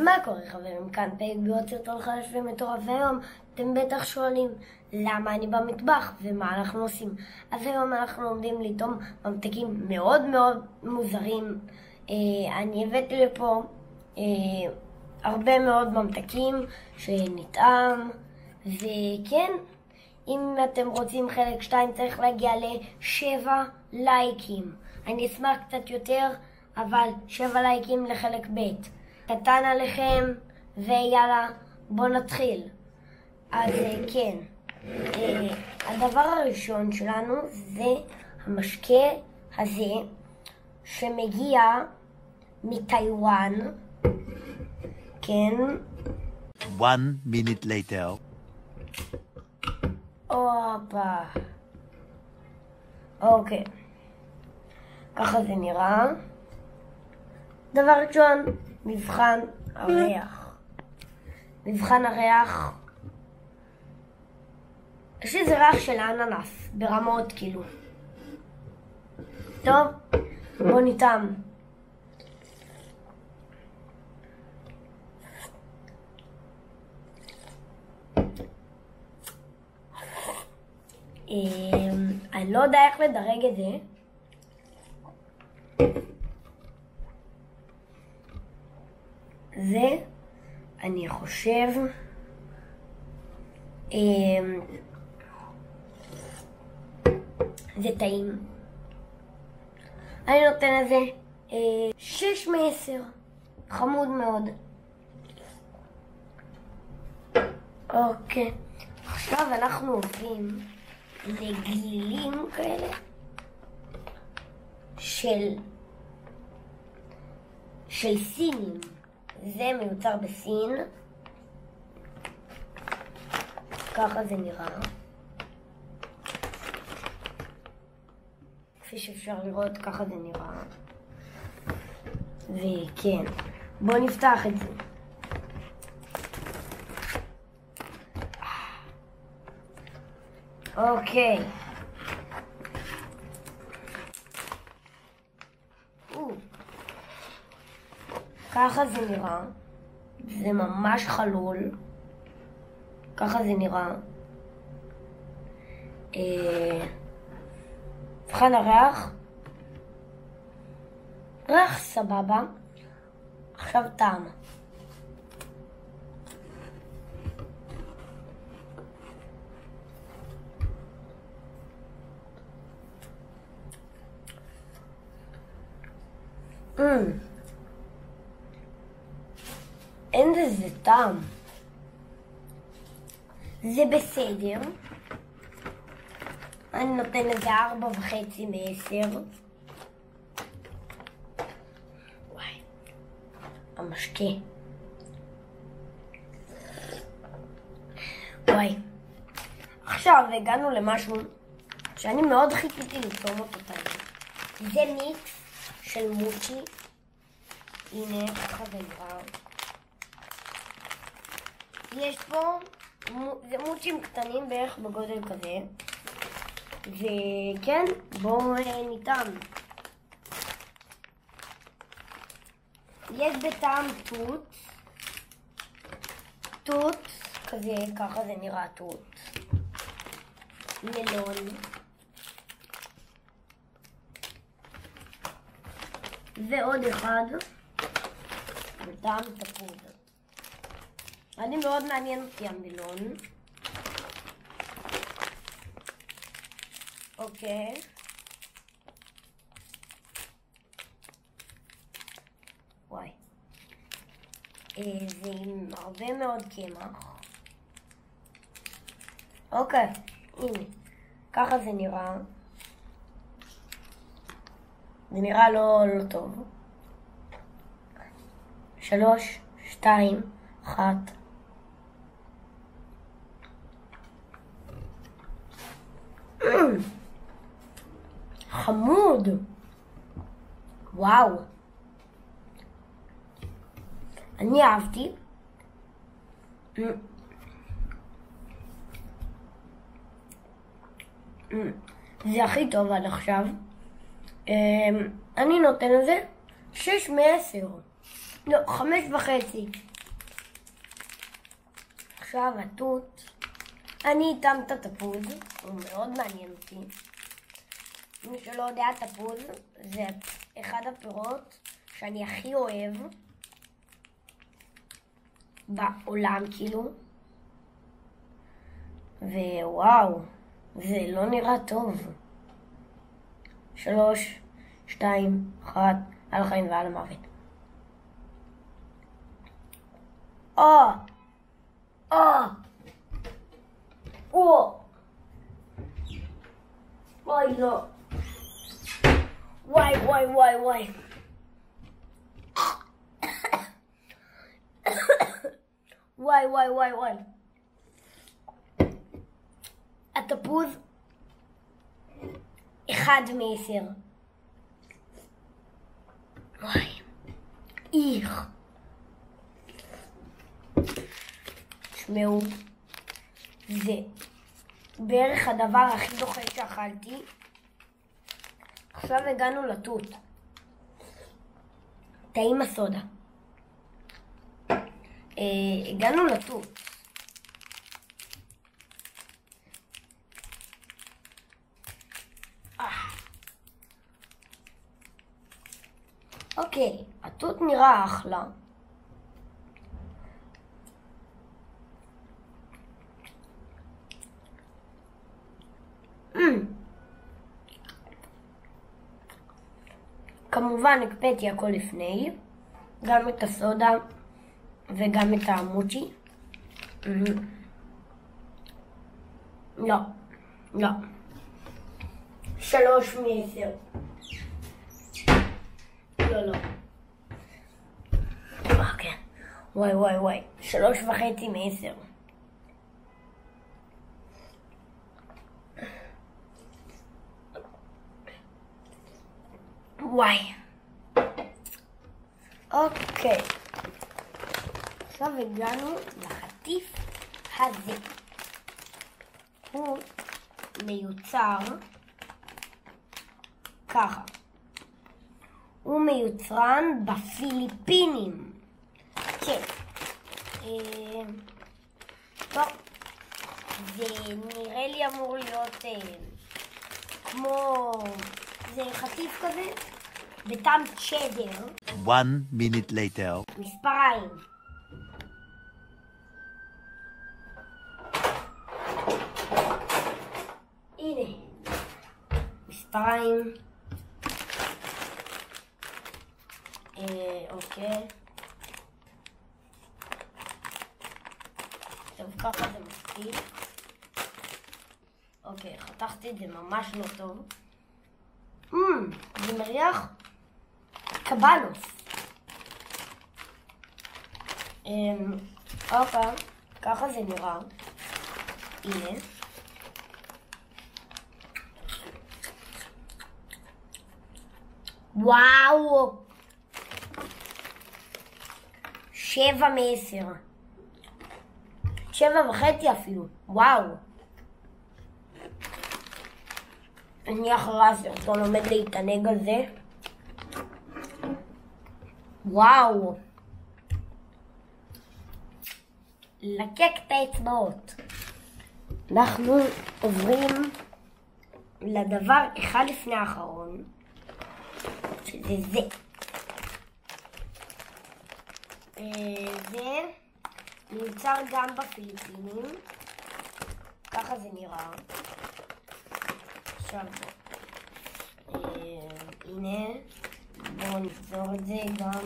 מה קורה חברים? כאן פייק בעוד סרטון חדש ומטורף, והיום אתם בטח שואלים למה אני במטבח ומה אנחנו עושים. אז היום אנחנו עומדים לטעום ממתקים מאוד מאוד מוזרים. אני הבאתי לפה הרבה מאוד ממתקים שנטעם, וכן, אם אתם רוצים חלק 2 צריך להגיע ל7 לייקים. אני אשמח קצת יותר, אבל 7 לייקים לחלק ב'. קטן עליכם, ויאללה, בואו נתחיל. אז כן, הדבר הראשון שלנו זה המשקה הזה שמגיע מטיואן. כן. 1 minute later. הופה. אוקיי. ככה זה נראה. דבר ראשון, מבחן הריח. מבחן הריח. יש איזה ריח של אננס, ברמות כאילו. טוב, בוא נטעם. אני לא יודע איך לדרג את זה. זה, אני חושב, זה טעים. אני נותן לזה 6 מ-10. חמוד מאוד. אוקיי, עכשיו אנחנו עוברים לגלילים כאלה של סינים. זה מיוצר בסין. ככה זה נראה. כפי שאפשר לראות, ככה זה נראה. וכן, בואו נפתח את זה. אוקיי. ככה זה נראה. זה ממש חלול. ככה זה נראה. מבחן הריח. ריח סבבה. עכשיו טעם. אין לזה טעם. זה בסדר. אני נותן לזה 4.5 מ-10. וואי, המשקה. וואי. עכשיו הגענו למשהו שאני מאוד חיכיתי לטעום אותו פעם. זה מיקס של מוצ'י. הנה, ככה זה נראה. יש פה, זה מוצ'ים קטנים בערך בגודל כזה. וכן, בואו נטעם. יש בטעם תות. תות, כזה, ככה זה נראה תות. מלון. ועוד אחד. בטעם תפוז. אני מאוד מעניין אותי המלון. אוקיי. וואי. זה עם הרבה מאוד קמח. אוקיי, הנה. ככה זה נראה. זה נראה לא טוב. 3, 2, 1. חמוד. וואו. אני אהבתי. זה הכי טוב עד עכשיו. אני נותן לזה 6 מ-10. לא, 5.5. עכשיו התות, אני אטעם את התפוז, הוא מאוד מעניין אותי. מי שלא יודע, תפוז זה אחד הפירות שאני הכי אוהב בעולם כאילו. ווואו, זה לא נראה טוב. 3, 2, 1, על החיים ועל המוות. וואי לא. וואי. וואי. התפוז 1 מ-10. וואי. איך. תשמעו, זה בערך הדבר הכי דוחה שאכלתי. עכשיו הגענו לתות. טעים הסודה. הגענו לתות. אוקיי, התות נראה אחלה. כמובן הקפאתי הכל לפני, גם את הסודה וגם את המוצ'י. לא. 3 מ-10. לא. כן. וואי. 3.5 מ-10. וואי. אוקיי. עכשיו הגענו לחטיף הזה. הוא מיוצר ככה. הוא מיוצרן בפיליפינים. כן. טוב. זה נראה לי אמור להיות כמו... זה חטיף כזה, בטעם צ'דר. 1 minute later. מספריים. הנה. מספריים. אוקיי. טוב, ככה זה מספיק. אוקיי, חתכתי את זה ממש לא טוב. זה מריח קבנוס. אוקיי, ככה זה נראה. הנה. וואו! 7 מ-10. 7.5 אפילו. וואו. אני אחרי הסרטון עומד להתענג על זה. וואו. לקק את האצבעות. אנחנו עוברים לדבר אחד לפני האחרון, שזה זה. זה מיוצר גם בפיליפינים. ככה זה נראה. עכשיו, הנה, בואו נסגור את זה גם.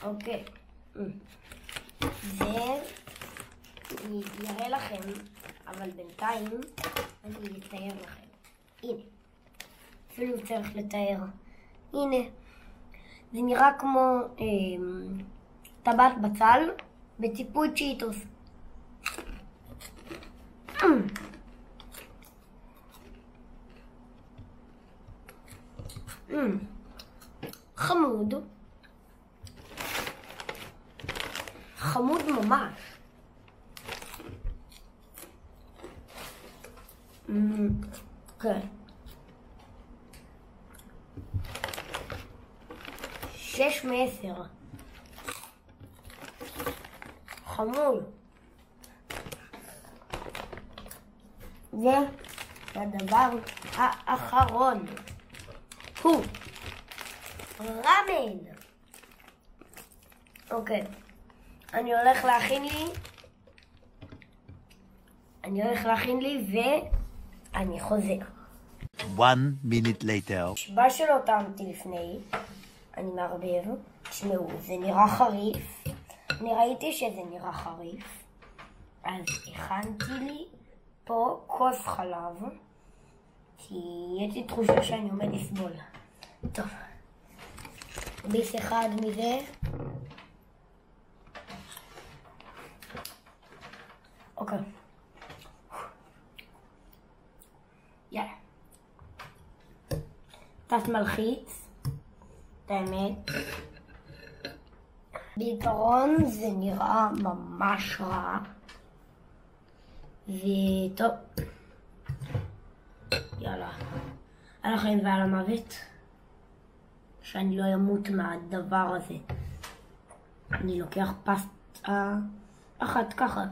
אוקיי. זה, אני אראה לכם, אבל בינתיים אני אתאר לכם. הנה. אפילו צריך לתאר. הנה. זה נראה כמו טבעת בצל בציפוי צ'יטוס. חמוד. חמוד ממש. כן. 6 מ-10. חמוד. והדבר האחרון הוא רמן. אוקיי, אני הולך להכין לי ואני חוזר. 1 minute later. שבה שלא טעמתי לפני, אני מערבב. תשמעו, זה נראה חריף. אני ראיתי שזה נראה חריף, אז הכנתי לי פה כוס חלב, כי יש לי תחושה שאני עומד לסבול. טוב, ביס אחד מזה. אוקיי. יאללה. קצת מלחיץ, את האמת. בעיקרון זה נראה ממש רע. וטוב. יאללה. על החיים ועל המוות. שאני לא אמות מהדבר הזה. אני לוקח פסטה אחת ככה.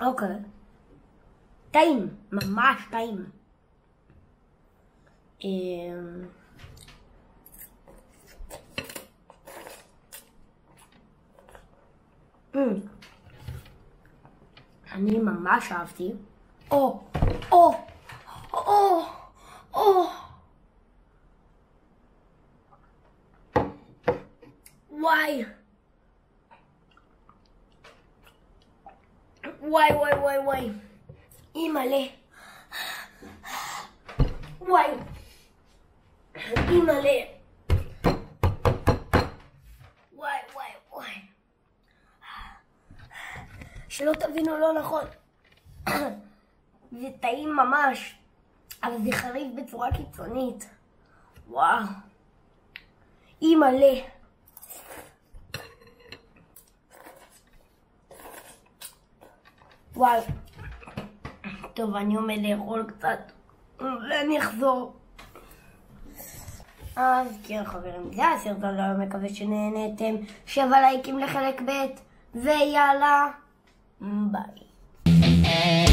אוקיי. טעים, ממש טעים. אני ממש אהבתי. וואי. וואי. אימא'לה. וואי. אימא'לה. וואי. שלא תבינו לא נכון. זה טעים ממש, אבל זה חריף בצורה קיצונית. וואו. אימא'לה. וואי. טוב, אני עומד לאכול קצת ואני אחזור. אז כן חברים, זה הסרטון, אני מקווה שנהנתם. 7 לייקים לחלק ב' ויאללה ביי.